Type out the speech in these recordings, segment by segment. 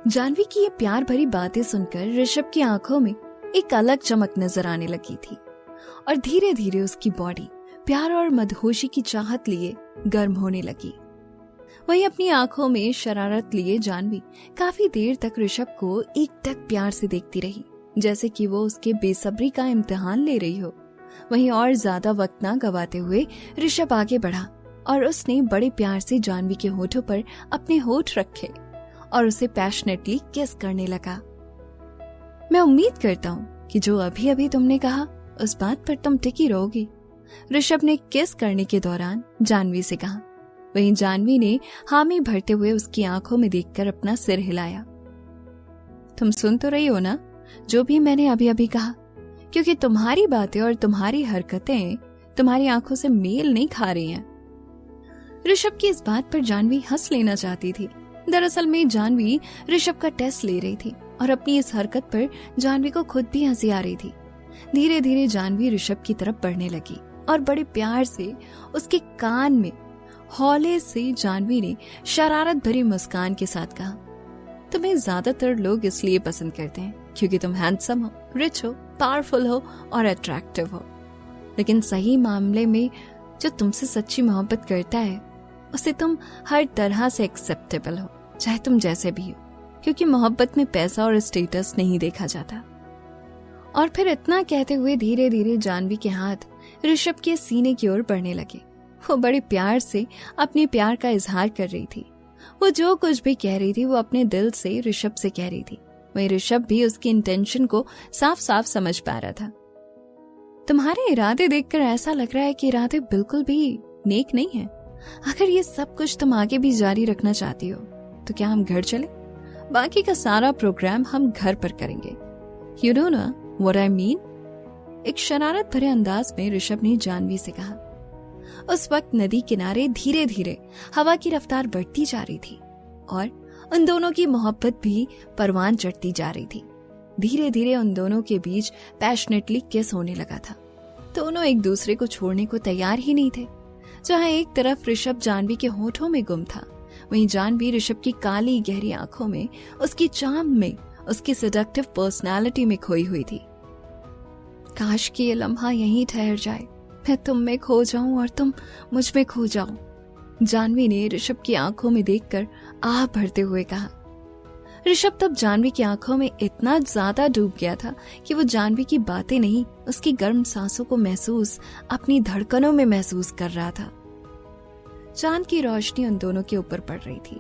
जानवी की ये प्यार भरी बातें सुनकर ऋषभ की आंखों में एक अलग चमक नजर आने लगी थी और धीरे धीरे उसकी बॉडी प्यार और मदहोशी की चाहत लिए गर्म होने लगी। वहीं अपनी आंखों में शरारत लिए जानवी काफी देर तक ऋषभ को एकटक प्यार से देखती रही, जैसे कि वो उसके बेसब्री का इम्तिहान ले रही हो। वहीं और ज्यादा वक्त ना गवाते हुए ऋषभ आगे बढ़ा और उसने बड़े प्यार से जानवी के होठों पर अपने होठ रखे और उसे पैशनेटली किस करने लगा। मैं उम्मीद करता हूँ कि जो अभी अभी तुमने कहा उस बात पर तुम टिकी रहोगी, ऋषभ ने किस करने के दौरान जानवी से कहा। वहीं जानवी ने हामी भरते हुए उसकी आंखों में देखकर अपना सिर हिलाया। तुम सुन तो रही हो ना जो भी मैंने अभी अभी कहा, क्योंकि तुम्हारी बातें और तुम्हारी हरकतें तुम्हारी आंखों से मेल नहीं खा रही हैं। ऋषभ की इस बात पर जानवी हंस लेना चाहती थी। दरअसल में जानवी ऋषभ का टेस्ट ले रही थी और अपनी इस हरकत पर जानवी को खुद भी हंसी आ रही थी। धीरे धीरे जानवी ऋषभ की तरफ बढ़ने लगी और बड़े प्यार से उसके कान में हौले से जानवी ने शरारत भरी मुस्कान के साथ कहा, तुम्हें ज्यादातर लोग इसलिए पसंद करते हैं क्योंकि तुम हैंडसम हो, रिच हो, पावरफुल हो और अट्रैक्टिव हो। लेकिन सही मामले में जो तुमसे सच्ची मोहब्बत करता है उसे तुम हर तरह से एक्सेप्टेबल हो, चाहे तुम जैसे भी हो, क्योंकि मोहब्बत में पैसा और स्टेटस नहीं देखा जाता। और फिर इतना कहते हुए धीरे धीरे जानवी के हाथ ऋषभ के सीने की ओर बढ़ने लगे। वो बड़े प्यार से अपने प्यार का इजहार कर रही थी। वो जो कुछ भी कह रही थी वो अपने दिल से ऋषभ से कह रही थी। वहीं ऋषभ भी उसकी इंटेंशन को साफ साफ समझ पा रहा था। तुम्हारे इरादे देखकर ऐसा लग रहा है कि इरादे बिल्कुल भी नेक नहीं है। अगर ये सब कुछ तुम आगे भी जारी रखना चाहती हो तो क्या हम घर चले? बाकी का सारा प्रोग्राम हम घर पर करेंगे। You know ना what I mean? एक शरारत भरे अंदाज में ऋषभ ने जानवी से कहा। उस वक्त नदी किनारे धीरे धीरे हवा की रफ्तार बढ़ती जा रही थी और उन दोनों की मोहब्बत भी परवान चढ़ती जा रही थी। धीरे धीरे उन दोनों के बीच पैशनेटली किस होने लगा था। दोनों एक दूसरे को छोड़ने को तैयार ही नहीं थे। जहाँ एक तरफ ऋषभ जानवी के होठों में गुम था, वहीं जानवी ऋषभ की काली गहरी आंखों में, उसकी चार्म में, उसकी सेडक्टिव पर्सनालिटी में खोई हुई थी। काश कि ये लम्हा यहीं ठहर जाए, मैं तुम में खो जाऊं और तुम मुझ में खो जाओ, जानवी ने ऋषभ की आंखों में देखकर आह भरते हुए कहा। ऋषभ तब जानवी की आंखों में इतना ज्यादा डूब गया था कि वो जानवी की बातें नहीं, उसकी गर्म सांसों को महसूस, अपनी धड़कनों में महसूस कर रहा था। चांद की रोशनी उन दोनों के ऊपर पड़ रही थी।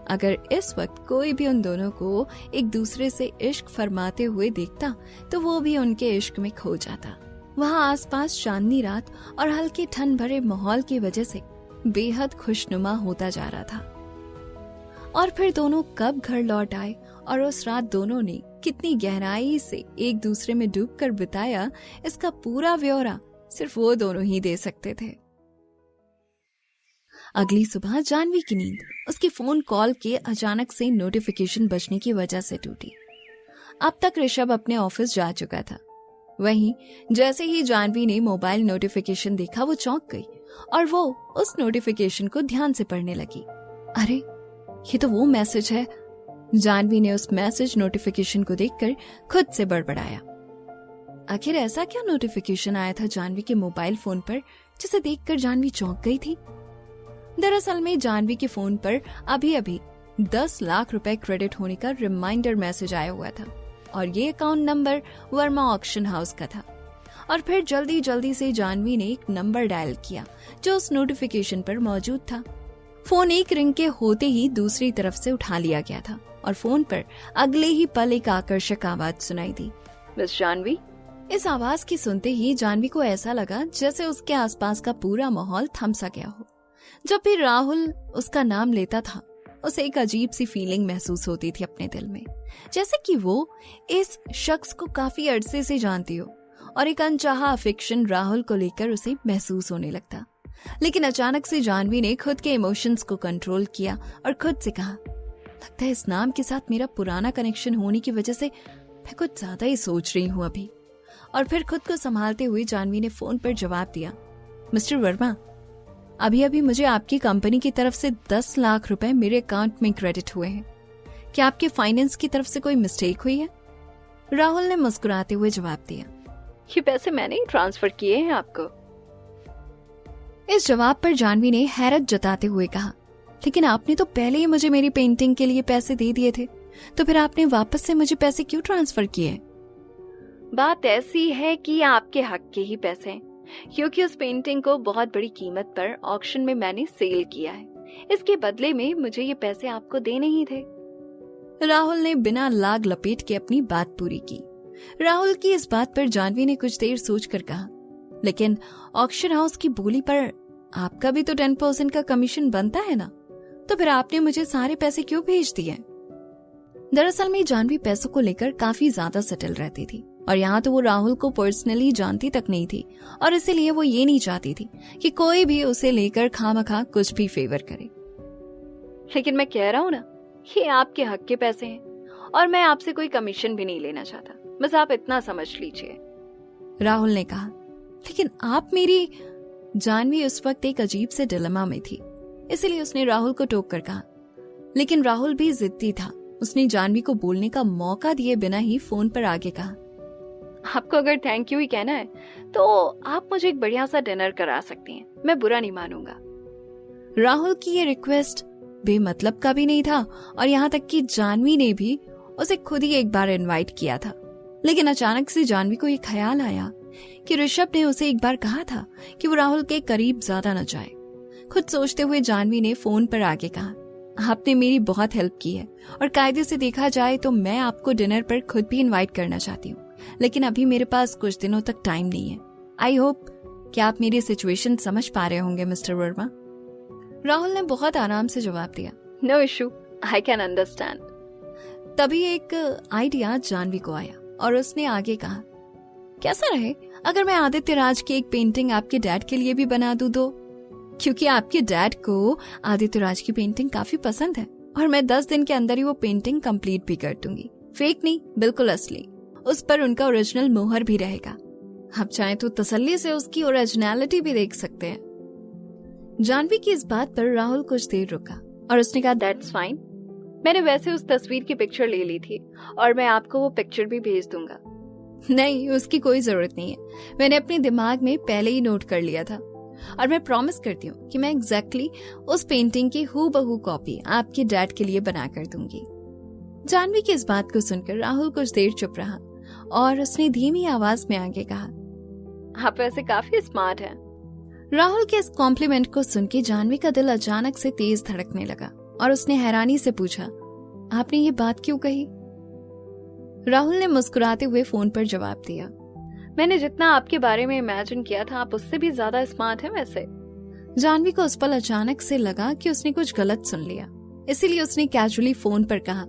अगर इस वक्त कोई भी उन दोनों को एक दूसरे से इश्क फरमाते हुए देखता तो वो भी उनके इश्क में खो जाता। वहाँ आसपास चांदनी रात और हल्के ठंड भरे माहौल की वजह से बेहद खुशनुमा होता जा रहा था। और फिर दोनों कब घर लौट आए और उस रात दोनों ने कितनी गहराई से एक दूसरे में डूबकर बिताया, इसका पूरा ब्यौरा सिर्फ वो दोनों ही दे सकते थे। अगली सुबह जानवी की नींद उसके फोन कॉल के अचानक से नोटिफिकेशन बजने की वजह से टूटी। अब तक ऋषभ अपने ऑफिस जा चुका था। वहीं जैसे ही जानवी ने मोबाइल नोटिफिकेशन देखा वो चौंक गई और वो उस नोटिफिकेशन को ध्यान से पढ़ने लगी। अरे ये तो वो मैसेज है। जानवी ने उस मैसेज नोटिफिकेशन को देखकर खुद से बड़बड़ाया। आखिर ऐसा क्या नोटिफिकेशन आया था जानवी के मोबाइल फोन पर जिसे देखकर जानवी चौंक गई थी? दरअसल में जानवी के फोन पर अभी अभी 10 लाख रुपए क्रेडिट होने का रिमाइंडर मैसेज आया हुआ था और ये account number Verma auction house का था। और फिर जल्दी जल्दी से जानवी ने एक नंबर डायल किया जो उस नोटिफिकेशन पर मौजूद था। फोन एक रिंग के होते ही दूसरी तरफ से उठा लिया गया था और फोन पर अगले ही पल एक आकर्षक आवाज सुनाई दी। मिस जानवी। इस आवाज की सुनते ही जानवी को ऐसा लगा जैसे उसके आसपास का पूरा माहौल थम सा गया हो। जब भी राहुल उसका नाम लेता था उसे एक अजीब सी फीलिंग महसूस होती थी अपने दिल में, जैसे कि वो इस शख्स को काफी अरसे से जानती हो और एक अनचाहा अफेक्शन राहुल को लेकर उसे महसूस होने लगता। लेकिन अचानक से जानवी ने खुद के इमोशंस को कंट्रोल किया और खुद से कहा, लगता है इस नाम के साथ मेरा पुराना कनेक्शन होने की वजह से मैं कुछ ज्यादा ही सोच रही हूँ अभी। और फिर खुद को संभालते हुए जानवी ने फोन पर जवाब दिया, मिस्टर वर्मा, अभी अभी मुझे आपकी कंपनी की तरफ से 10 लाख रुपए मेरे अकाउंट में क्रेडिट हुए हैं। क्या आपके फाइनेंस की तरफ से कोई मिस्टेक हुई है? राहुल ने मुस्कुराते हुए जवाब दिया, ये पैसे मैंने ही ट्रांसफर किए हैं आपको। इस जवाब पर जानवी ने हैरत जताते हुए कहा, लेकिन आपने तो पहले ही मुझे मेरी पेंटिंग के लिए पैसे दे दिए थे, तो फिर आपने वापस से मुझे पैसे क्यों ट्रांसफर किए? बात ऐसी है कि ये आपके हक के ही पैसे हैं, क्योंकि उस पेंटिंग को बहुत बड़ी कीमत पर ऑक्शन में मैंने सेल किया है। इसके बदले में मुझे ये पैसे आपको देने ही थे। राहुल ने बिना लाग लपेट के अपनी बात पूरी की। राहुल की इस बात पर जानवी ने कुछ देर सोचकर कहा, लेकिन ऑक्शन हाउस की बोली पर आपका भी तो 10% का कमीशन बनता है ना, तो फिर आपने मुझे सारे पैसे क्यों भेज दिए? दरअसल में जानवी पैसों को लेकर काफी ज्यादा सेटल रहती थी, और यहाँ तो वो राहुल को पर्सनली जानती तक नहीं थी, और इसीलिए वो ये नहीं चाहती थी कि कोई भी उसे लेकर खामखा कुछ भी फेवर करे। लेकिन मैं कह रहा हूँ ना, ये आपके हक के पैसे हैं, और मैं आपसे कोई कमीशन भी नहीं लेना चाहता, बस आप इतना समझ लीजिए। राहुल ने कहा, लेकिन आप मेरी। जानवी उस वक्त एक अजीब से डिलेमा में थी, इसलिए उसने राहुल को टोक कर कहा, लेकिन राहुल भी जिद्दी था। उसने जानवी को बोलने का मौका दिए बिना ही फोन पर आगे कहा, आपको अगर थैंक यू ही कहना है तो आप मुझे एक बढ़िया सा डिनर करा सकती हैं, मैं बुरा नहीं मानूंगा। राहुल की ये रिक्वेस्ट बेमतलब का भी नहीं था, और यहाँ तक कि जानवी ने भी उसे खुद ही एक बार इनवाइट किया था। लेकिन अचानक से जानवी को ये ख्याल आया कि ऋषभ ने उसे एक बार कहा था कि वो राहुल के करीब ज्यादा न जाए। खुद सोचते हुए जानवी ने फोन पर आगे कहा, आपने मेरी बहुत हेल्प की है, और कायदे से देखा जाए तो मैं आपको डिनर पर खुद भी इनवाइट करना चाहती हूँ, लेकिन अभी मेरे पास कुछ दिनों तक टाइम नहीं है। आई होप कि आप मेरी सिचुएशन समझ पा रहे होंगे मिस्टर वर्मा। राहुल ने बहुत आराम से जवाब दिया, no issue, I can understand. तभी एक आइडिया जानवी को आया और उसने आगे कहा, कैसा रहे अगर मैं आदित्य राज की एक पेंटिंग आपके डैड के लिए भी बना दूं तो? क्योंकि आपके डैड को आदित्य राज की पेंटिंग काफी पसंद है, और मैं 10 दिन के अंदर ही वो पेंटिंग कंप्लीट भी कर दूंगी। फेक नहीं, बिल्कुल असली। उस पर उनका ओरिजिनल मोहर भी रहेगा। आप चाहें तो तसल्ली से उसकी ओरिजिनलिटी भी देख सकते हैं। जानवी की इस बात पर राहुल कुछ देर रुका और उसने कहा, दैट्स फाइन, मैंने वैसे उस तस्वीर की पिक्चर ले ली थी, और मैं आपको वो पिक्चर भी भेज दूंगा। नहीं, उसकी कोई जरूरत नहीं है, मैंने अपने दिमाग में पहले ही नोट कर लिया था, और मैं प्रॉमिस करती हूँ कि मैं एग्जैक्टली उस पेंटिंग की हूबहू कॉपी आपके डैड के लिए बना कर दूंगी। जानवी की इस बात को सुनकर राहुल कुछ देर चुप रहा, और उसने धीमी आवाज में आगे कहा, आप वैसे काफी स्मार्ट हैं। राहुल के इस कॉम्प्लीमेंट को सुन के जानवी का दिल अचानक से तेज धड़कने लगा, और उसने हैरानी से पूछा, आपने ये बात क्यों कही? राहुल ने मुस्कुराते हुए फोन पर जवाब दिया, मैंने जितना आपके बारे में इमेजिन किया था, आप उससे भी ज्यादा स्मार्ट हैं वैसे। जानवी को उस पल अचानक से लगा कि उसने कुछ गलत सुन लिया, इसीलिए उसने कैजुअली फोन पर कहा,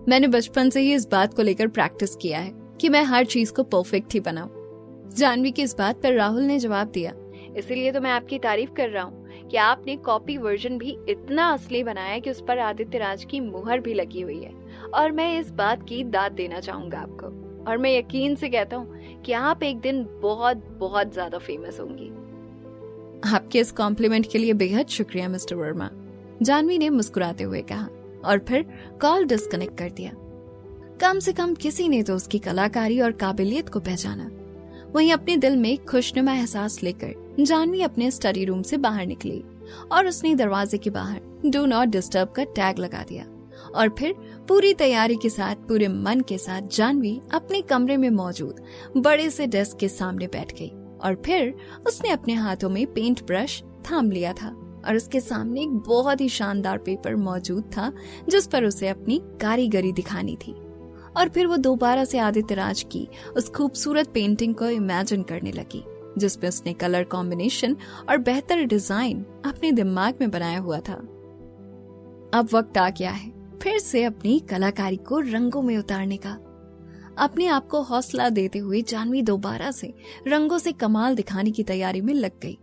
मैंने बचपन से ही इस बात को लेकर प्रैक्टिस किया है कि मैं हर चीज को परफेक्ट ही बनाऊं। जानवी की इस बात पर राहुल ने जवाब दिया, इसीलिए तो मैं आपकी तारीफ कर रहा हूँ कि आपने कॉपी वर्जन भी इतना असली बनाया कि उस पर आदित्य राज की मुहर भी लगी हुई है, और मैं इस बात की दाद देना चाहूंगा आपको, और मैं यकीन से कहता हूँ कि आप एक दिन बहुत बहुत ज्यादा फेमस होंगी। आपके इस कॉम्प्लीमेंट के लिए बेहद शुक्रिया मिस्टर वर्मा, जानवी ने मुस्कुराते हुए कहा, और फिर कॉल डिस्कनेक्ट कर दिया। कम से कम किसी ने तो उसकी कलाकारी और काबिलियत को पहचाना। वहीं अपने दिल में खुशनुमा एहसास लेकर जानवी अपने स्टडी रूम से बाहर निकली, और उसने दरवाजे के बाहर डू नॉट डिस्टर्ब का टैग लगा दिया, और फिर पूरी तैयारी के साथ, पूरे मन के साथ जानवी अपने कमरे में मौजूद बड़े से डेस्क के सामने बैठ गई, और फिर उसने अपने हाथों में पेंट ब्रश थाम लिया था, और उसके सामने एक बहुत ही शानदार पेपर मौजूद था जिस पर उसे अपनी कारीगरी दिखानी थी। और फिर वो दोबारा से आदित्य राज की उस खूबसूरत पेंटिंग को इमेजिन करने लगी, जिसमें उसने कलर कॉम्बिनेशन और बेहतर डिजाइन अपने दिमाग में बनाया हुआ था। अब वक्त आ गया है फिर से अपनी कलाकारी को रंगों में उतारने का। अपने आप को हौसला देते हुए जानवी दोबारा से रंगों से कमाल दिखाने की तैयारी में लग गई।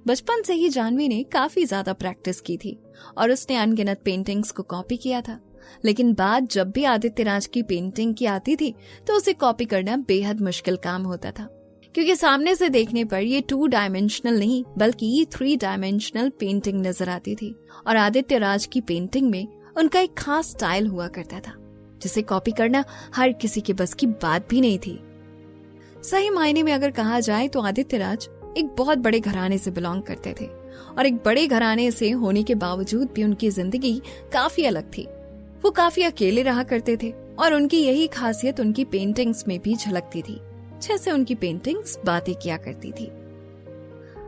बचपन से ही जानवी ने काफी ज्यादा प्रैक्टिस की थी, और उसने अनगिनत पेंटिंग्स को कॉपी किया था, लेकिन बात जब भी आदित्य राज की पेंटिंग की आती थी तो उसे कॉपी करना बेहद मुश्किल काम होता था, क्योंकि सामने से देखने पर ये 2 डायमेंशनल नहीं बल्कि 3 डायमेंशनल पेंटिंग नजर आती थी, और आदित्य राज की पेंटिंग में उनका एक खास स्टाइल हुआ करता था जिसे कॉपी करना हर किसी के बस की बात भी नहीं थी। सही मायने में अगर कहा जाए तो आदित्य राज एक बहुत बड़े घराने से बिलोंग करते थे और एक बड़े घराने से होने के बावजूद भी उनकी जिंदगी काफी अलग थी। वो काफी अकेले रहा करते थे और उनकी यही खासियत उनकी पेंटिंग्स में भी झलकती थी, जैसे उनकी पेंटिंग्स बातें किया करती थी।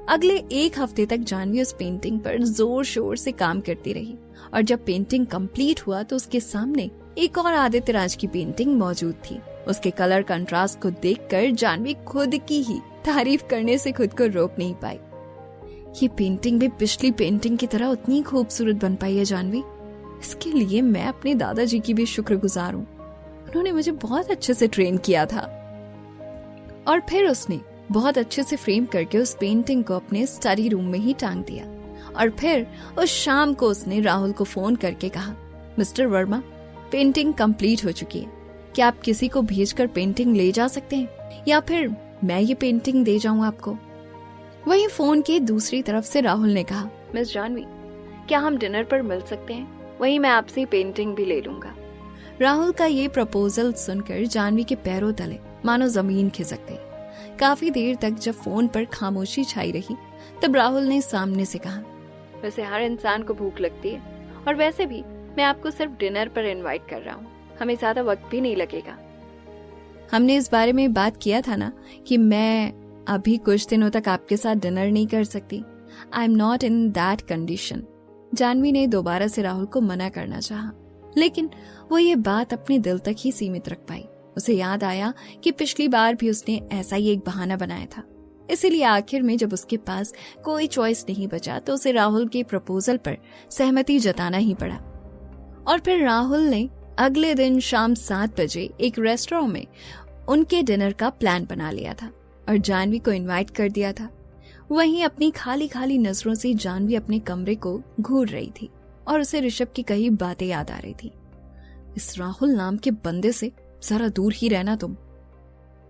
अगले एक हफ्ते तक जानवी उस पेंटिंग पर जोर शोर से काम करती रही और जब पेंटिंग कंप्लीट हुआ तो उसके सामने एक और आदित्य राज की पेंटिंग मौजूद थी। उसके कलर कंट्रास्ट को देखकर जानवी खुद की ही तारीफ करने से खुद को रोक नहीं पाई। ये पेंटिंग भी पिछली पेंटिंग की तरह उतनी खूबसूरत बन पाई है जानवी। इसके लिए मैं अपने दादाजी की भी शुक्रगुजार हूँ। उन्होंने मुझे बहुत अच्छे से ट्रेन किया था। और फिर उसने बहुत अच्छे से फ्रेम करके उस पेंटिंग को अपने स्टडी रूम में ही टांग दिया। और फिर उस शाम को उसने राहुल को फोन करके कहा, मिस्टर वर्मा, पेंटिंग कंप्लीट हो चुकी है। क्या आप किसी को भेजकर पेंटिंग ले जा सकते हैं या फिर मैं ये पेंटिंग दे जाऊं आपको? वहीं फोन के दूसरी तरफ से राहुल ने कहा, मिस जानवी, क्या हम डिनर पर मिल सकते हैं? वहीं मैं आपसे पेंटिंग भी ले लूंगा। राहुल का ये प्रपोजल सुनकर जानवी के पैरों तले मानो जमीन खिसक गई। काफी देर तक जब फोन पर खामोशी छाई रही तब राहुल ने सामने से कहा, वैसे हर इंसान को भूख लगती है और वैसे भी मैं आपको सिर्फ डिनर पर इनवाइट कर रहा हूँ। हमें ज्यादा वक्त भी नहीं लगेगा। हमने इस बारे में बात किया था ना कि मैं अभी कुछ दिनों तक आपके साथ डिनर नहीं कर सकती। I am not in that condition. Janvi ने दोबारा से राहुल को मना करना चाहा, लेकिन वो ये बात अपने दिल तक ही सीमित रख पाई। उसे याद आया कि पिछली बार भी उसने ऐसा ही एक बहाना बनाया था। इसीलिए आखिर में जब उसके पास कोई चॉइस नहीं बचा तो उसे राहुल के प्रपोजल पर सहमति जताना ही पड़ा। और फिर राहुल ने अगले दिन शाम 7 बजे एक रेस्टोरेंट में उनके डिनर का प्लान बना लिया था और जानवी को इनवाइट कर दिया था। वहीं अपनी खाली खाली नजरों से जानवी अपने कमरे को घूर रही थी और उसे ऋषभ की कई बातें याद आ रही थी। इस राहुल नाम के बंदे से जरा दूर ही रहना तुम।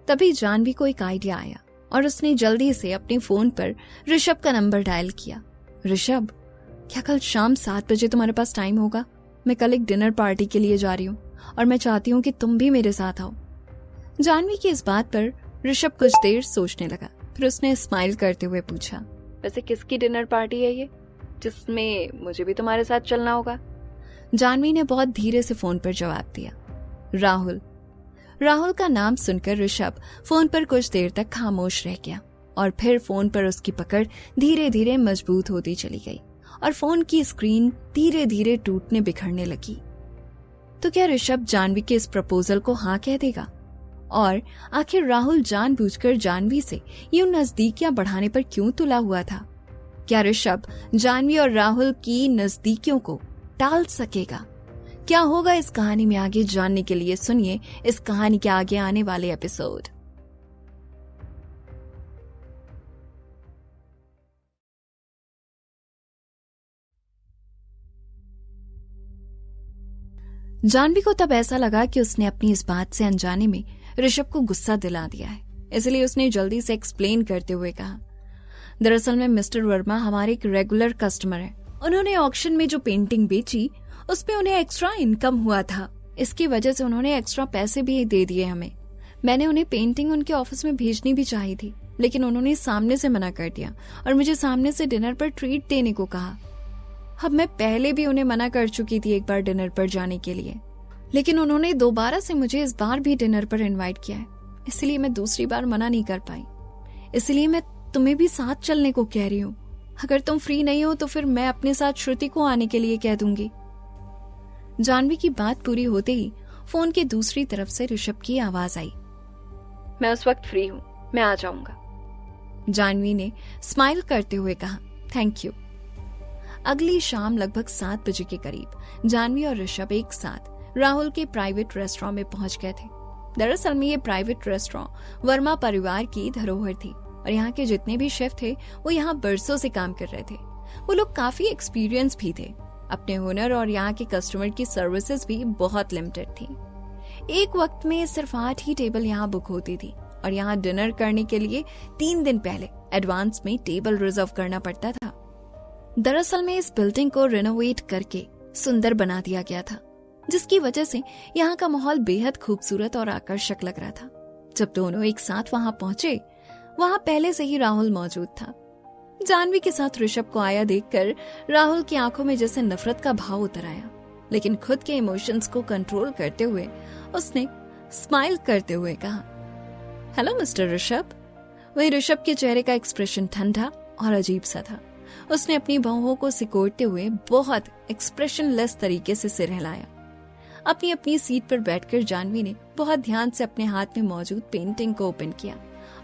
तभी जानवी को एक आइडिया आया और उसने जल्दी से अपने फोन पर ऋषभ का नंबर डायल किया। ऋषभ, क्या कल शाम 7 बजे तुम्हारे पास टाइम होगा? मैं कल एक डिनर पार्टी के लिए जा रही हूँ और मैं चाहती हूँ कि तुम भी मेरे साथ आओ। जानवी की इस बात पर ऋषभ कुछ देर सोचने लगा, फिर उसने स्माइल करते हुए पूछा, वैसे किसकी डिनर पार्टी है ये, जिसमें मुझे भी तुम्हारे साथ चलना होगा? जानवी ने बहुत धीरे से फोन पर जवाब दिया, राहुल। राहुल का नाम सुनकर ऋषभ फोन पर कुछ देर तक खामोश रह गया और फिर फोन पर उसकी पकड़ धीरे धीरे मजबूत होती चली गई और फोन की स्क्रीन धीरे धीरे टूटने बिखरने लगी। तो क्या ऋषभ जानवी के इस प्रपोजल को हाँ कह देगा? और आखिर राहुल जानबूझकर जानवी से यूं नजदीकियां बढ़ाने पर क्यों तुला हुआ था? क्या ऋषभ जानवी और राहुल की नजदीकियों को टाल सकेगा? क्या होगा इस कहानी में आगे जानने के लिए सुनिए इस कहानी के आगे आने वाले एपिसोड। जानवी को तब ऐसा लगा कि उसने अपनी इस बात से अनजाने में ऋषभ को गुस्सा दिला दिया है, इसलिए उसने जल्दी से एक्सप्लेन करते हुए कहा, दरअसल में मिस्टर वर्मा हमारे एक रेगुलर कस्टमर है। उन्होंने ऑक्शन में जो पेंटिंग बेची उसमें उन्हें एक्स्ट्रा इनकम हुआ था। इसकी वजह से उन्होंने एक्स्ट्रा पैसे भी दे दिए हमें। मैंने उन्हें पेंटिंग उनके ऑफिस में भेजनी भी चाहिए थी, लेकिन उन्होंने सामने से मना कर दिया और मुझे सामने से डिनर पर ट्रीट देने को कहा। अब मैं पहले भी उन्हें मना कर चुकी थी एक बार डिनर पर जाने के लिए, लेकिन उन्होंने दोबारा से मुझे इस बार भी डिनर पर इनवाइट किया है, इसलिए मैं दूसरी बार मना नहीं कर पाई। इसलिए मैं तुम्हें भी साथ चलने को कह रही हूँ। अगर तुम फ्री नहीं हो तो फिर मैं अपने साथ श्रुति को आने के लिए कह दूंगी। जानवी की बात पूरी होते ही फोन के दूसरी तरफ से ऋषभ की आवाज आई, मैं उस वक्त फ्री हूँ, मैं आ जाऊंगा। जानवी ने स्माइल करते हुए कहा, थैंक यू। अगली शाम लगभग 7 बजे के करीब जानवी और ऋषभ एक साथ राहुल के प्राइवेट रेस्टोरेंट में पहुंच गए थे। दरअसल में ये प्राइवेट रेस्टोरेंट वर्मा परिवार की धरोहर थी और यहाँ के जितने भी शेफ थे वो यहाँ बरसों से काम कर रहे थे। वो लोग काफी एक्सपीरियंस भी थे अपने हुनर और यहाँ के कस्टमर की सर्विसेज भी बहुत लिमिटेड थी। एक वक्त में सिर्फ 8 ही टेबल यहाँ बुक होती थी और यहाँ डिनर करने के लिए 3 दिन पहले एडवांस में टेबल रिजर्व करना पड़ता था। दरअसल में इस बिल्डिंग को रिनोवेट करके सुंदर बना दिया गया था, जिसकी वजह से यहाँ का माहौल बेहद खूबसूरत और आकर्षक लग रहा था। जब दोनों एक साथ वहां पहुंचे, वहां पहले से ही राहुल मौजूद था। जाह्नवी के साथ ऋषभ को आया देखकर राहुल की आंखों में जैसे नफरत का भाव उतर आया, लेकिन खुद के इमोशंस को कंट्रोल करते हुए उसने स्माइल करते हुए कहा, हेलो मिस्टर ऋषभ। वही ऋषभ के चेहरे का एक्सप्रेशन ठंडा और अजीब सा था। उसने अपनी बाहों को सिकोड़ते हुए बहुत एक्सप्रेशनलेस तरीके से सिर हिलाया। अपनी अपनी सीट पर बैठकर जाह्नवी ने बहुत ध्यान से अपने हाथ में मौजूद पेंटिंग को ओपन किया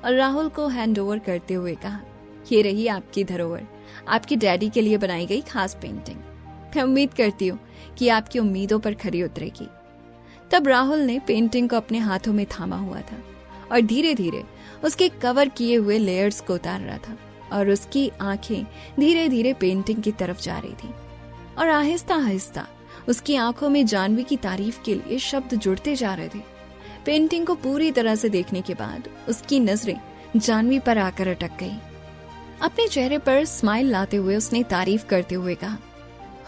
और राहुल को हैंड ओवर करते हुए कहा, ये रही आपकी धरोहर, आपके डैडी के लिए बनाई गई खास पेंटिंग। मैं उम्मीद करती हूँ कि आपकी उम्मीदों पर खरी उतरेगी। तब राहुल ने पेंटिंग को अपने हाथों में थामा हुआ था और धीरे धीरे उसके कवर किए हुए लेयर्स को उतार रहा था और उसकी आंखें धीरे धीरे पेंटिंग की तरफ जा रही थी और आहिस्ता आहिस्ता उसकी आंखों में जाह्नवी की तारीफ के लिए शब्द जुड़ते जा रहे थे। पेंटिंग को पूरी तरह से देखने के बाद उसकी नजरें जाह्नवी पर आकर अटक गई। अपने चेहरे पर स्माइल लाते हुए उसने तारीफ करते हुए कहा,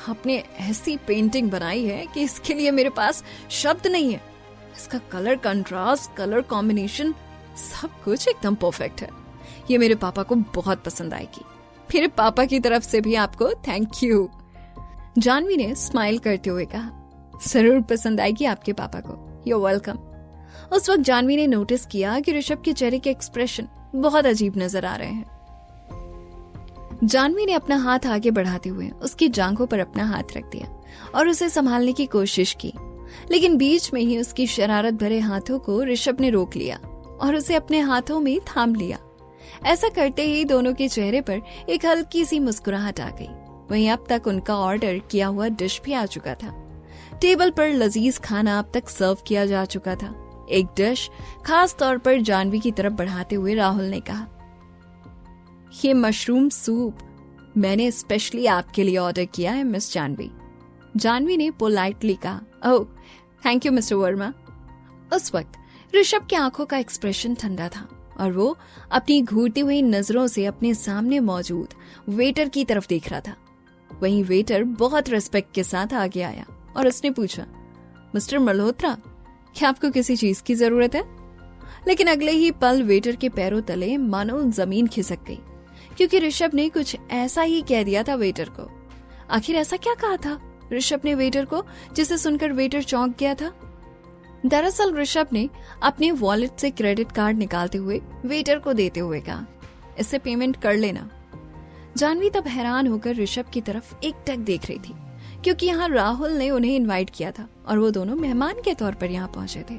आपने ऐसी पेंटिंग बनाई है कि इसके लिए मेरे पास शब्द नहीं है। इसका कलर कंट्रास्ट, कलर कॉम्बिनेशन, सब कुछ एकदम परफेक्ट है। ये मेरे पापा को बहुत पसंद आएगी। मेरे पापा की तरफ से भी आपको थैंक यू। जाह्नवी ने स्माइल करते हुए कहा, जरूर पसंद आएगी आपके पापा को, यू वेलकम। उस वक्त जाह्नवी ने नोटिस किया कि ऋषभ के चेहरे के एक्सप्रेशन बहुत अजीब नजर आ रहे हैं। जाह्नवी ने अपना हाथ आगे बढ़ाते हुए उसकी जांघों पर अपना हाथ रख दिया और उसे संभालने की कोशिश की, लेकिन बीच में ही उसकी शरारत भरे हाथों को ऋषभ ने रोक लिया और उसे अपने हाथों में थाम लिया। ऐसा करते ही दोनों के चेहरे पर एक हल्की सी मुस्कुराहट आ गई। वहीं अब तक उनका ऑर्डर किया हुआ डिश भी आ चुका था। टेबल पर लजीज खाना अब तक सर्व किया जा चुका था। एक डिश खास तौर पर जाह्नवी की तरफ बढ़ाते हुए राहुल ने कहा, ये मशरूम सूप मैंने स्पेशली आपके लिए ऑर्डर किया है मिस जाह्नवी। जाह्नवी ने पोलाइटली कहा, oh thank you mister Verma. उस वक्त ऋषभ की आंखों का एक्सप्रेशन ठंडा था और वो अपनी घूरती हुई नजरों से अपने सामने मौजूद वेटर की तरफ देख रहा था। वहीं वेटर बहुत रिस्पेक्ट के साथ आगे आया और उसने पूछा, मिस्टर मल्होत्रा, क्या आपको किसी चीज की जरूरत है? लेकिन अगले ही पल वेटर के पैरों तले मानो जमीन खिसक गई, क्योंकि ऋषभ ने कुछ ऐसा ही कह दिया था वेटर को। आखिर ऐसा क्या कहा था ऋषभ ने वेटर को, जिसे सुनकर वेटर चौंक गया था? दरअसल ऋषभ ने अपने वॉलेट से क्रेडिट कार्ड निकालते हुए वेटर को देते हुए कहा, इससे पेमेंट कर लेना। जाह्नवी तब हैरान होकर ऋषभ की तरफ एकटक देख रही थी, क्योंकि यहाँ राहुल ने उन्हें इनवाइट किया था और वो दोनों मेहमान के तौर पर यहाँ पहुंचे थे,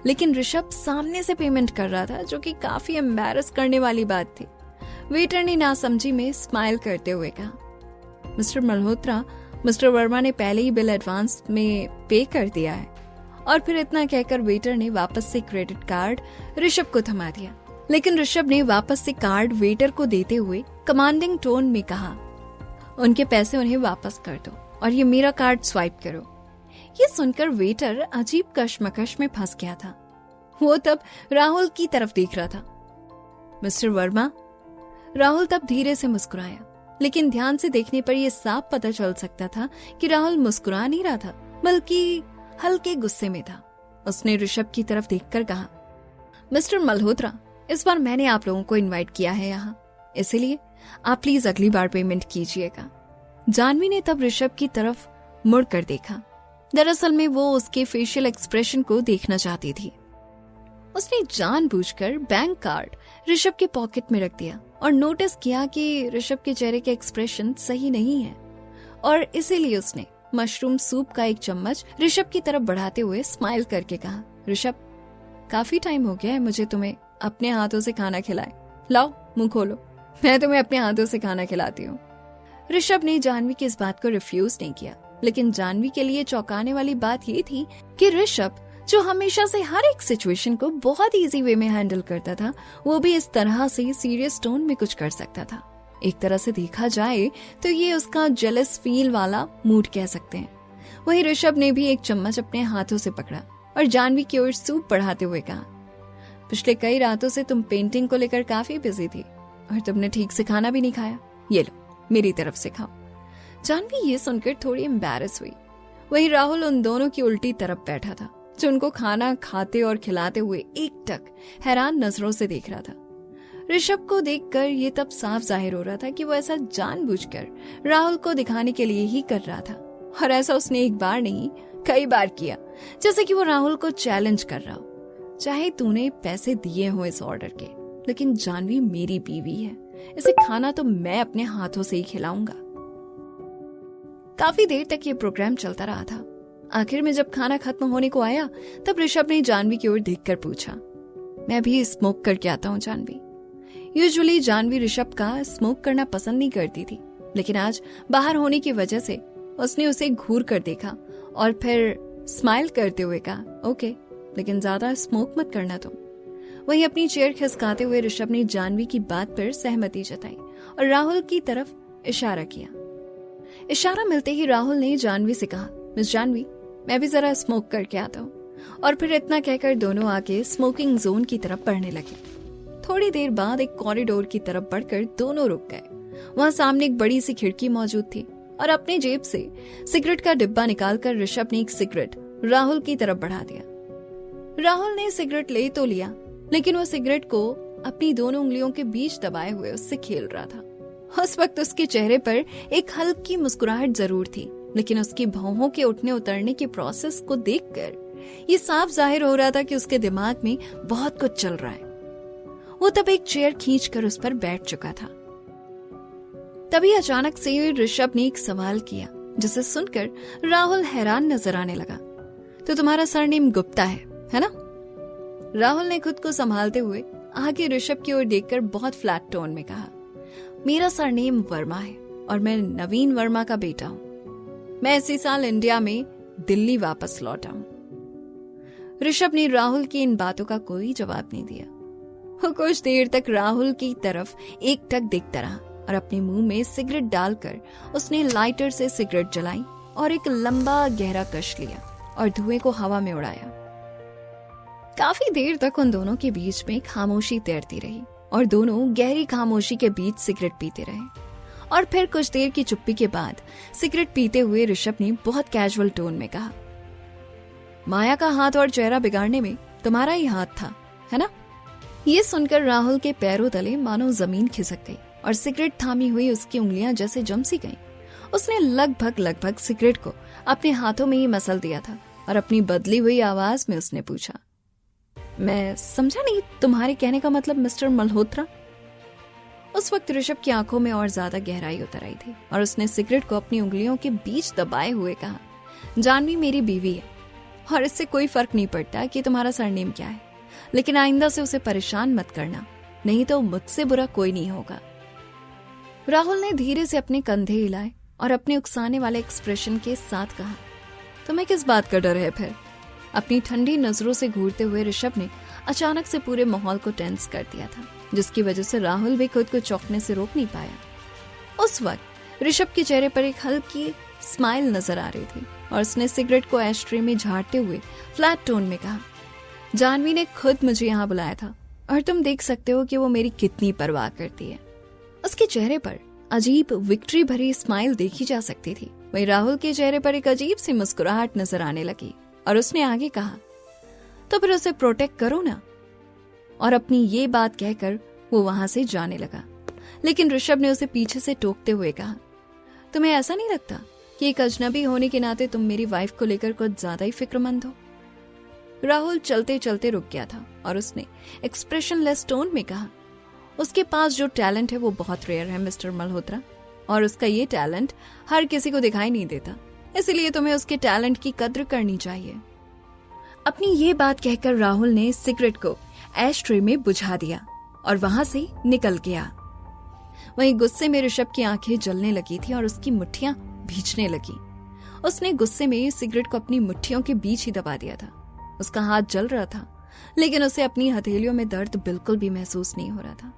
लेकिन ऋषभ सामने से पेमेंट कर रहा था, जो कि काफी एम्बैरस करने वाली बात थी। वेटर ने नासमझी में स्माइल करते हुए कहा, मिस्टर मल्होत्रा, मिस्टर वर्मा ने पहले ही बिल एडवांस में पे कर दिया है। और फिर इतना कहकर वेटर ने वापस से क्रेडिट कार्ड ऋषभ को थमा दिया, लेकिन ऋषभ ने वापस से कार्ड वेटर को देते हुए कमांडिंग टोन में कहा, उनके पैसे उन्हें वापस कर दो और ये मेरा कार्ड स्वाइप करो। ये सुनकर वेटर अजीब कश्मकश में फंस गया था। वो तब राहुल की तरफ देख रहा था। मिस्टर वर्मा, राहुल तब धीरे से मुस्कुराया, लेकिन ध्यान से देखने पर यह साफ पता चल सकता था कि राहुल मुस्कुरा नहीं रहा था, बल्कि हल्के गुस्से में था। उसने ऋषभ की तरफ देखकर कहा, मिस्टर मल्होत्रा, इस बार मैंने आप लोगों को इनवाइट किया है यहाँ, इसलिए आप प्लीज अगली बार पेमेंट कीजिएगा। जाह्नवी ने तब ऋषभ की तरफ मुड़कर देखा। दरअसल में वो उसके फेशियल एक्सप्रेशन को देखना चाहती थी। उसने जानबूझकर बैंक कार्ड ऋषभ के पॉकेट में रख दिया और नोटिस किया कि ऋषभ के चेहरे के एक्सप्रेशन सही नहीं है, और इसीलिए उसने मशरूम सूप का एक चम्मच ऋषभ की तरफ बढ़ाते हुए स्माइल करके कहा, ऋषभ, काफी टाइम हो गया है मुझे तुम्हें अपने हाथों से खाना खिलाए। लाओ मुंह खोलो, मैं तुम्हें अपने हाथों से खाना खिलाती हूँ। ऋषभ ने जाह्नवी की इस बात को रिफ्यूज नहीं किया, लेकिन जाह्नवी के लिए चौंकाने वाली बात ये थी कि ऋषभ, जो हमेशा से हर एक सिचुएशन को बहुत इजी वे में हैंडल करता था, वो भी इस तरह से सीरियस टोन में कुछ कर सकता था। एक तरह से देखा जाए तो ये उसका जेलस फील वाला मूड कह सकते हैं। वहीं ऋषभ ने भी एक चम्मच अपने हाथों से पकड़ा और जाह्नवी की ओर सूप बढ़ाते हुए कहा, पिछले कई रातों से तुम पेंटिंग को लेकर काफी बिजी थी और तुमने ठीक से खाना भी नहीं खाया। ये लो, मेरी तरफ से खाओ। जाह्नवी ये सुनकर थोड़ी एम्बैरस हुई, वहीं राहुल उन दोनों की उल्टी तरफ बैठा था, जो उनको खाना खाते और खिलाते हुए एकटक हैरान नजरों से देख रहा था। ऋषभ को देखकर ये तब साफ जाहिर हो रहा था कि वो ऐसा जानबूझकर राहुल को दिखाने के लिए ही कर रहा था, और ऐसा उसने एक बार नहीं कई बार किया, जैसे कि वो राहुल को चैलेंज कर रहा हो। चाहे तूने पैसे दिए हो इस ऑर्डर के, लेकिन जानवी मेरी बीवी है, इसे खाना तो मैं अपने हाथों से ही खिलाऊंगा। काफी देर तक ये प्रोग्राम चलता रहा था। आखिर में जब खाना खत्म होने को आया, तब ऋषभ ने जानवी की ओर देखकर पूछा, मैं भी स्मोक करके आता हूँ जानवी। यूजुअली जानवी ऋषभ का स्मोक करना पसंद नहीं करती थी, लेकिन आज बाहर होने की वजह से उसने उसे घूर कर देखा और फिर स्माइल करते हुए कहा, ओके, लेकिन ज्यादा स्मोक मत करना तुम। वहीं अपनी चेयर खिसकाते हुए ऋषभ ने जानवी की बात पर सहमति जताई और राहुल की तरफ इशारा किया। इशारा मिलते ही राहुल ने जानवी से कहा, मिस जानवी, मैं भी जरा स्मोक करके आता हूँ। और फिर इतना कहकर दोनों आके स्मोकिंग जोन की तरफ बढ़ने लगे। थोड़ी देर बाद एक कॉरिडोर की तरफ बढ़कर दोनों रुक गए। वहां सामने एक बड़ी सी खिड़की मौजूद थी और अपने जेब से सिगरेट का डिब्बा निकालकर ऋषभ ने एक सिगरेट राहुल की तरफ बढ़ा दिया। राहुल ने सिगरेट ले तो लिया, लेकिन वो सिगरेट को अपनी दोनों उंगलियों के बीच दबाए हुए उससे खेल रहा था। उस वक्त उसके चेहरे पर एक हल्की मुस्कुराहट जरूर थी, लेकिन उसकी भौहों के उठने उतरने के प्रोसेस को देखकर ये साफ जाहिर हो रहा था कि उसके दिमाग में बहुत कुछ चल रहा है। वो तब एक चेयर खींचकर उस पर बैठ चुका था। तभी अचानक से ऋषभ ने एक सवाल किया, जिसे सुनकर राहुल हैरान नजर आने लगा। तो तुम्हारा सरनेम गुप्ता है ना? राहुल ने खुद को संभालते हुए आगे ऋषभ की ओर देखकर बहुत फ्लैट टोन में कहा, मेरा सरनेम वर्मा है और मैं नवीन वर्मा का बेटा हूं। मैं इसी साल इंडिया में दिल्ली वापस लौटा हूं। ऋषभ ने राहुल की इन बातों का कोई जवाब नहीं दिया। वो कुछ देर तक राहुल की तरफ एकटक देखता रहा और अपने मुंह में सिगरेट डालकर उसने लाइटर से सिगरेट जलाई और एक लंबा गहरा कश लिया और धुएं को हवा में उड़ाया। काफी देर तक उन दोनों के बीच में खामोशी तैरती रही और दोनों गहरी खामोशी के बीच सिगरेट पीते रहे। और फिर कुछ देर की चुप्पी के बाद सिगरेट पीते हुए ऋषभ ने बहुत कैजुअल टोन में कहा, माया का हाथ और चेहरा बिगाड़ने में तुम्हारा ही हाथ था, है ना? ये सुनकर राहुल के पैरों तले मानो जमीन खिसक गई और सिगरेट थामी हुई उसकी उंगलियां जैसे जम सी गईं। उसने लगभग सिगरेट को अपने हाथों में ही मसल दिया था और अपनी बदली हुई आवाज में उसने पूछा, मैं समझा नहीं, तुम्हारे कहने का मतलब मिस्टर मल्होत्रा? उस वक्त ऋषभ की आंखों में और ज्यादा गहराई उतर आई थी और उसने सिगरेट को अपनी उंगलियों के बीच दबाए हुए कहा, जानवी मेरी बीवी है और इससे कोई फर्क नहीं पड़ता कि तुम्हारा सरनेम क्या है, लेकिन आइंदा से उसे परेशान मत करना, नहीं तो मुझसे बुरा कोई नहीं होगा। राहुल ने धीरे से अपने कंधे हिलाए और अपने उकसाने वाले एक्सप्रेशन के साथ कहा, तुम्हें किस बात का डर है फिर? अपनी ठंडी नजरों से घूरते हुए ऋषभ ने अचानक से पूरे माहौल को टेंस कर दिया था, जिसकी वजह से राहुल भी खुद को चौंकने से रोक नहीं पाया। उस वक्त ऋषभ के चेहरे पर एक हल्की स्माइल नजर आ रही थी और उसने सिगरेट को एशट्रे में झाड़ते हुए फ्लैट टोन में कहा, जानवी ने खुद मुझे यहाँ बुलाया था और तुम देख सकते हो कि वो मेरी कितनी परवाह करती है। उसके चेहरे पर अजीब विक्ट्री भरी स्माइल देखी जा सकती थी। वहीं राहुल के चेहरे पर एक अजीब सी मुस्कुराहट नजर आने लगी और उसने आगे कहा, तो फिर उसे प्रोटेक्ट करो ना। और अपनी ये बात कहकर वो वहां से जाने लगा, लेकिन ऋषभ ने उसे पीछे से टोकते हुए कहा, तुम्हें ऐसा नहीं लगता कि एक अजनबी होने के नाते तुम मेरी वाइफ को लेकर कुछ ज्यादा ही फिक्रमंद हो? राहुल चलते चलते रुक गया था और उसने एक्सप्रेशनलेस टोन में कहा, उसके पास जो टैलेंट है वो बहुत रेयर है मिस्टर मल्होत्रा, और उसका ये टैलेंट हर किसी को दिखाई नहीं देता, इसलिए तुम्हें उसके टैलेंट की कद्र करनी चाहिए। अपनी ये बात कहकर राहुल ने सिगरेट को एशट्रे में बुझा दिया और वहां से निकल गया। वहीं गुस्से में ऋषभ की आंखें जलने लगी थी और उसकी मुट्ठियां भींचने लगी। उसने गुस्से में सिगरेट को अपनी मुट्ठियों के बीच ही दबा दिया था। उसका हाथ जल रहा था, लेकिन उसे अपनी हथेलियों में दर्द बिल्कुल भी महसूस नहीं हो रहा था।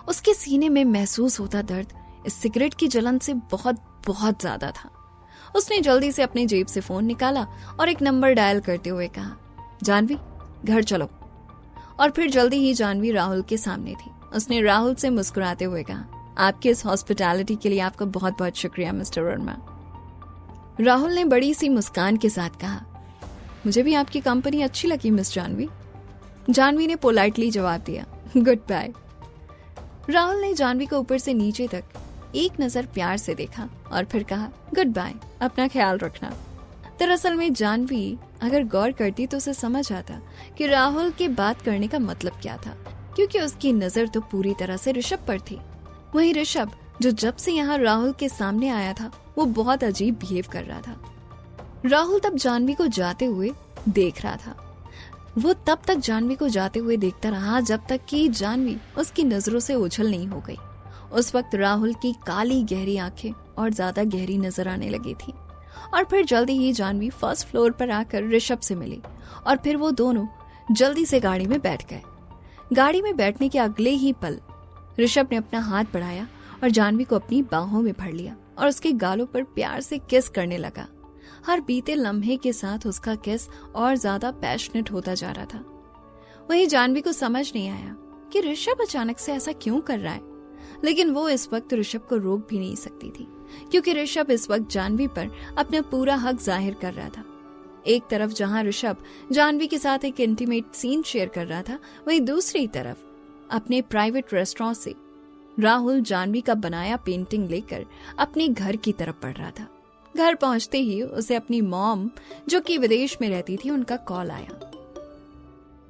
उसके सीने में महसूस होता दर्द इस सिगरेट की जलन से बहुत ज्यादा था। उसने जल्दी से अपने जेब से फोन निकाला और एक नंबर डायल करते हुए कहा, जानवी घर चलो। और फिर जल्दी ही जानवी राहुल के सामने थी। उसने राहुल से मुस्कुराते हुए कहा, आपके इस हॉस्पिटैलिटी के लिए आपका बहुत बहुत शुक्रिया मिस्टर वर्मा। राहुल ने बड़ी सी मुस्कान के साथ कहा, मुझे भी आपकी कंपनी अच्छी लगी मिस जानवी। जानवी ने पोलाइटली जवाब दिया, गुड बाय। राहुल ने जानवी को ऊपर से नीचे तक एक नजर प्यार से देखा और फिर कहा, गुड बाय, अपना ख्याल रखना। दरअसल में जानवी अगर गौर करती तो उसे समझ आता कि राहुल के बात करने का मतलब क्या था, क्योंकि उसकी नजर तो पूरी तरह से ऋषभ पर थी। वहीं ऋषभ, जो जब से यहाँ राहुल के सामने आया था, वो बहुत अजीब बिहेव कर रहा था। राहुल तब जानवी को जाते हुए देख रहा था। वो तब तक जानवी को जाते हुए देखता रहा जब तक कि जानवी उसकी नजरों से ओझल नहीं हो गई। उस वक्त राहुल की काली गहरी आंखें और ज्यादा गहरी नजर आने लगी थी। और फिर जल्दी ही जानवी फर्स्ट फ्लोर पर आकर ऋषभ से मिली और फिर वो दोनों जल्दी से गाड़ी में बैठ गए। गाड़ी में बैठने के अगले ही पल ऋषभ ने अपना हाथ बढ़ाया और जानवी को अपनी बाहों में भर लिया और उसके गालों पर प्यार से किस करने लगा। हर बीते लम्हे के साथ उसका किस और ज्यादा पैशनेट होता जा रहा था। वहीं जानवी को समझ नहीं आया कि ऋषभ अचानक से ऐसा क्यों कर रहा है, लेकिन वो इस वक्त ऋषभ को रोक भी नहीं सकती थी, क्योंकि ऋषभ इस वक्त जानवी पर अपना पूरा हक जाहिर कर रहा था। एक तरफ जहां ऋषभ जानवी के साथ एक इंटीमेट सीन शेयर कर रहा था, वहीं दूसरी तरफ अपने प्राइवेट रेस्टोरेंट से राहुल जानवी का बनाया पेंटिंग लेकर अपने घर की तरफ बढ़ रहा था। घर पहुंचते ही उसे अपनी मॉम, जो कि विदेश में रहती थी, उनका कॉल आया।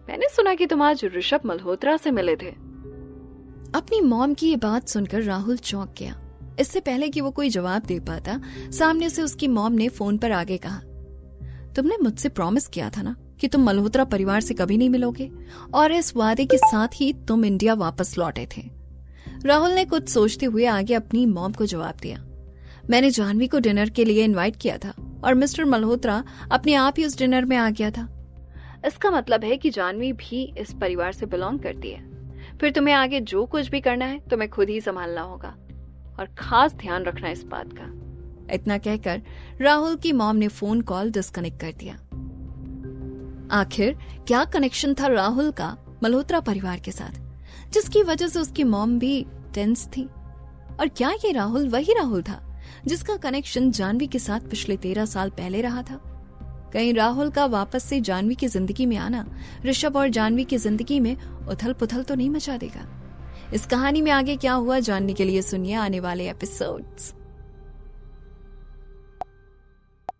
मैंने सुना कि तुम आज ऋषभ मल्होत्रा से मिले थे। अपनी मॉम की ये बात सुनकर राहुल चौंक गया। इससे पहले कि वो कोई जवाब दे पाता, सामने से उसकी मॉम ने फोन पर आगे कहा, तुमने मुझसे प्रॉमिस किया था ना कि तुम मल्होत्रा परिवार से कभी नहीं मिलोगे, और इस वादे के साथ ही तुम इंडिया वापस लौटे थे। राहुल ने कुछ सोचते हुए आगे अपनी मॉम को जवाब दिया, मैंने जानवी को डिनर के लिए इनवाइट किया था और मिस्टर मल्होत्रा अपने आप ही उस डिनर में आ गया था। इसका मतलब है कि जानवी भी इस परिवार से बिलोंग करती है। फिर तुम्हें आगे जो कुछ भी करना है तुम्हें खुद ही संभालना होगा, और खास ध्यान रखना इस बात का। इतना कहकर राहुल की मॉम ने फोन कॉल डिस्कनेक्ट कर दिया। आखिर क्या कनेक्शन था राहुल का मल्होत्रा परिवार के साथ, जिसकी वजह से उसकी मॉम भी टेंस थी? और क्या ये राहुल वही राहुल था जिसका कनेक्शन जानवी के साथ पिछले 13 साल पहले रहा था? कहीं राहुल का वापस से जानवी की जिंदगी में आना ऋषभ और जानवी की जिंदगी में उथल पुथल तो नहीं मचा देगा? इस कहानी में आगे क्या हुआ जानने के लिए सुनिए आने वाले एपिसोड्स।